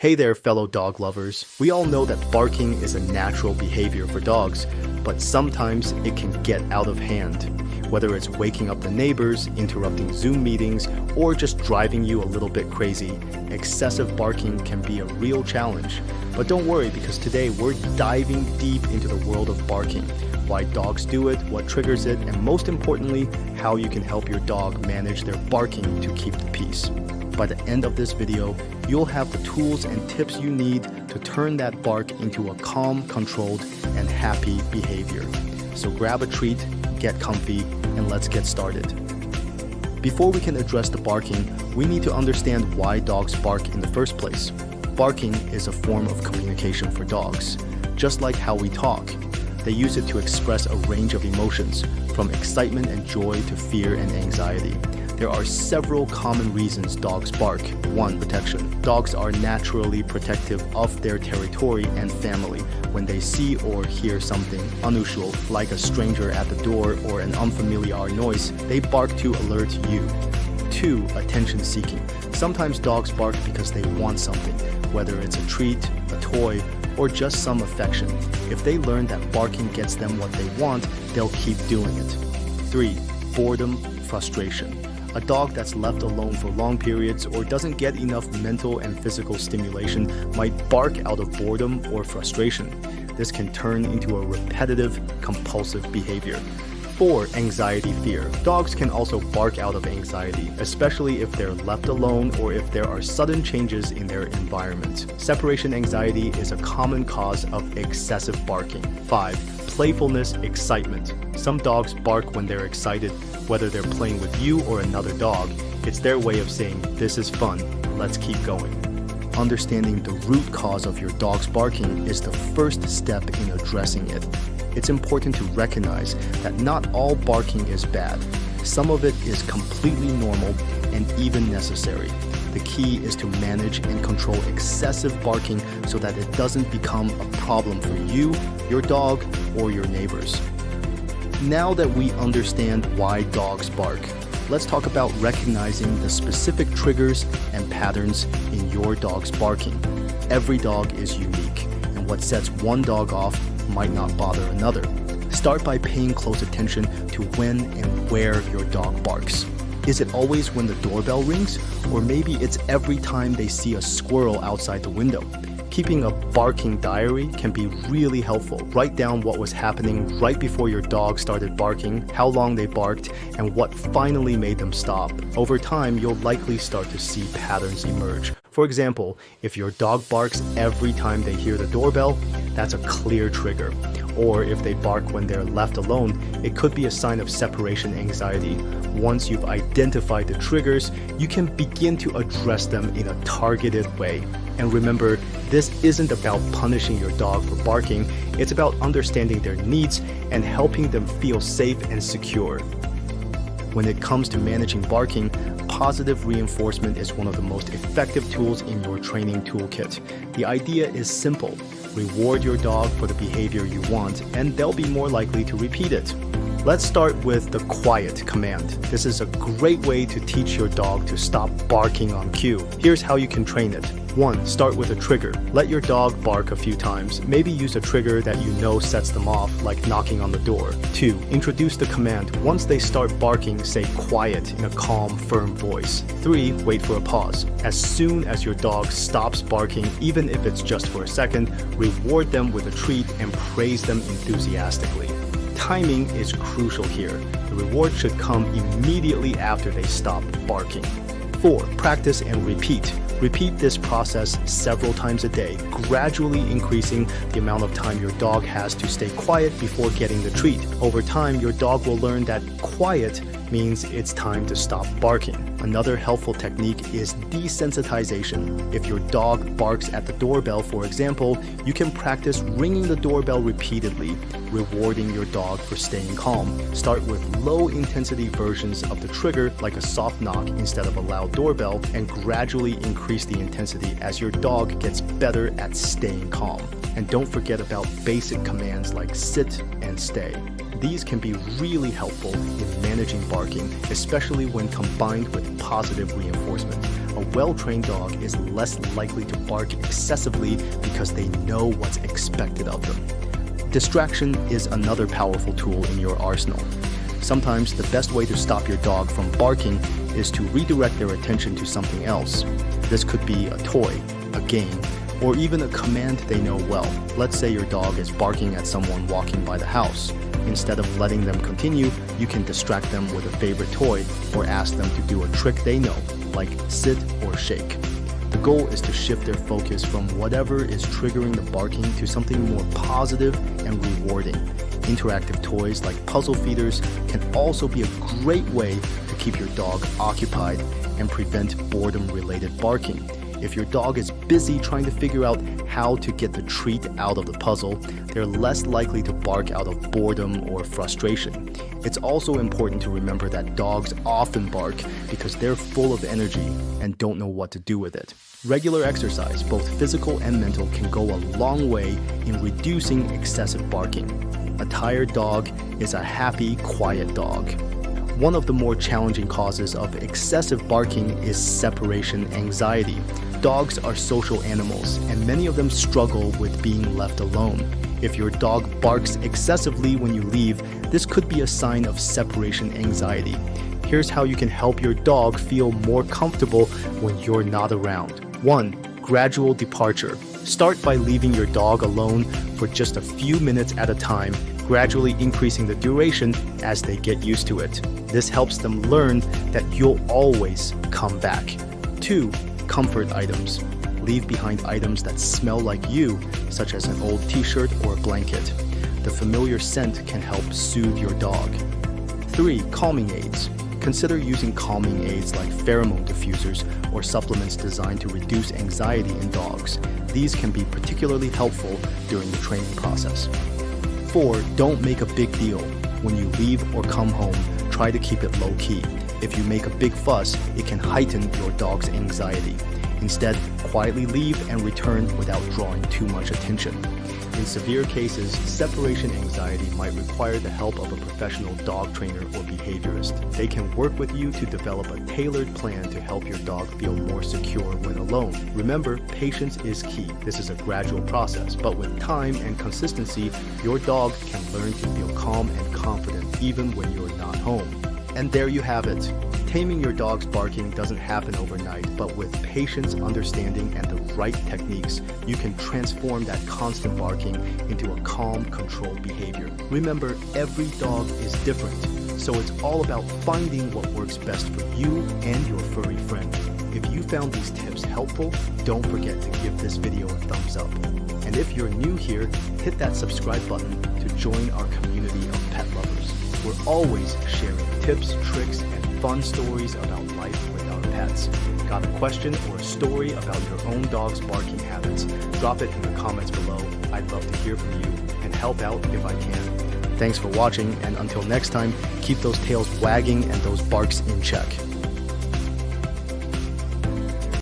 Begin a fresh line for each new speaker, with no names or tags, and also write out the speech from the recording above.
Hey there, fellow dog lovers. We all know that barking is a natural behavior for dogs, but sometimes it can get out of hand. Whether it's waking up the neighbors, interrupting Zoom meetings, or just driving you a little bit crazy, excessive barking can be a real challenge. But don't worry, because today we're diving deep into the world of barking, why dogs do it, what triggers it, and most importantly, how you can help your dog manage their barking to keep the peace. By the end of this video, you'll have the tools and tips you need to turn that bark into a calm, controlled, and happy behavior. So grab a treat, get comfy, and let's get started. Before we can address the barking, we need to understand why dogs bark in the first place. Barking is a form of communication for dogs. Just like how we talk, they use it to express a range of emotions, from excitement and joy to fear and anxiety. There are several common reasons dogs bark. 1. Protection. Dogs are naturally protective of their territory and family. When they see or hear something unusual, like a stranger at the door or an unfamiliar noise, they bark to alert you. 2. Attention seeking. Sometimes dogs bark because they want something, whether it's a treat, a toy, or just some affection. If they learn that barking gets them what they want, they'll keep doing it. 3. Boredom, frustration. A dog that's left alone for long periods or doesn't get enough mental and physical stimulation might bark out of boredom or frustration. This can turn into a repetitive, compulsive behavior. 4. Anxiety, fear. Dogs can also bark out of anxiety, especially if they're left alone or if there are sudden changes in their environment. Separation anxiety is a common cause of excessive barking. 5. Playfulness, excitement. Some dogs bark when they're excited, whether they're playing with you or another dog. It's their way of saying, "This is fun, let's keep going." Understanding the root cause of your dog's barking is the first step in addressing it. It's important to recognize that not all barking is bad. Some of it is completely normal and even necessary. The key is to manage and control excessive barking so that it doesn't become a problem for you, your dog, or your neighbors. Now that we understand why dogs bark, let's talk about recognizing the specific triggers and patterns in your dog's barking. Every dog is unique, and what sets one dog off might not bother another. Start by paying close attention to when and where your dog barks. Is it always when the doorbell rings? Or maybe it's every time they see a squirrel outside the window. Keeping a barking diary can be really helpful. Write down what was happening right before your dog started barking, how long they barked, and what finally made them stop. Over time, you'll likely start to see patterns emerge. For example, if your dog barks every time they hear the doorbell, that's a clear trigger. Or if they bark when they're left alone, it could be a sign of separation anxiety. Once you've identified the triggers, you can begin to address them in a targeted way. And remember, this isn't about punishing your dog for barking, it's about understanding their needs and helping them feel safe and secure. When it comes to managing barking, positive reinforcement is one of the most effective tools in your training toolkit. The idea is simple. Reward your dog for the behavior you want, and they'll be more likely to repeat it. Let's start with the quiet command. This is a great way to teach your dog to stop barking on cue. Here's how you can train it. 1. Start with a trigger. Let your dog bark a few times. Maybe use a trigger that you know sets them off, like knocking on the door. 2. Introduce the command. Once they start barking, say quiet in a calm, firm voice. 3. Wait for a pause. As soon as your dog stops barking, even if it's just for a second, reward them with a treat and praise them enthusiastically. Timing is crucial here. The reward should come immediately after they stop barking. 4. Practice and repeat. Repeat this process several times a day, gradually increasing the amount of time your dog has to stay quiet before getting the treat. Over time, your dog will learn that quiet means it's time to stop barking. Another helpful technique is desensitization. If your dog barks at the doorbell, for example, you can practice ringing the doorbell repeatedly, rewarding your dog for staying calm. Start with low-intensity versions of the trigger, like a soft knock instead of a loud doorbell, and gradually increase the intensity as your dog gets better at staying calm. And don't forget about basic commands like sit and stay. These can be really helpful in managing barking, especially when combined with positive reinforcement. A well-trained dog is less likely to bark excessively because they know what's expected of them. Distraction is another powerful tool in your arsenal. Sometimes the best way to stop your dog from barking is to redirect their attention to something else. This could be a toy, a game, or even a command they know well. Let's say your dog is barking at someone walking by the house. Instead of letting them continue, you can distract them with a favorite toy or ask them to do a trick they know, like sit or shake. The goal is to shift their focus from whatever is triggering the barking to something more positive and rewarding. Interactive toys like puzzle feeders can also be a great way to keep your dog occupied and prevent boredom-related barking. If your dog is busy trying to figure out how to get the treat out of the puzzle, they're less likely to bark out of boredom or frustration. It's also important to remember that dogs often bark because they're full of energy and don't know what to do with it. Regular exercise, both physical and mental, can go a long way in reducing excessive barking. A tired dog is a happy, quiet dog. One of the more challenging causes of excessive barking is separation anxiety. Dogs are social animals, and many of them struggle with being left alone. If your dog barks excessively when you leave, this could be a sign of separation anxiety. Here's how you can help your dog feel more comfortable when you're not around. 1. Gradual departure. Start by leaving your dog alone for just a few minutes at a time, gradually increasing the duration as they get used to it. This helps them learn that you'll always come back. 2. Comfort items. Leave behind items that smell like you, such as an old t-shirt or a blanket. The familiar scent can help soothe your dog. 3. Calming aids. Consider using calming aids like pheromone diffusers or supplements designed to reduce anxiety in dogs. These can be particularly helpful during the training process. 4. Don't make a big deal. When you leave or come home, try to keep it low-key. If you make a big fuss, it can heighten your dog's anxiety. Instead, quietly leave and return without drawing too much attention. In severe cases, separation anxiety might require the help of a professional dog trainer or behaviorist. They can work with you to develop a tailored plan to help your dog feel more secure when alone. Remember, patience is key. This is a gradual process, but with time and consistency, your dog can learn to feel calm and confident even when you're not home. And there you have it. Taming your dog's barking doesn't happen overnight, but with patience, understanding, and the right techniques, you can transform that constant barking into a calm, controlled behavior. Remember, every dog is different, so it's all about finding what works best for you and your furry friend. If you found these tips helpful, don't forget to give this video a thumbs up. And if you're new here, hit that subscribe button to join our community of pet lovers. We're always sharing tips, tricks, and fun stories about life with our pets. Got a question or a story about your own dog's barking habits? Drop it in the comments below. I'd love to hear from you and help out if I can. Thanks for watching, and until next time, keep those tails wagging and those barks in check.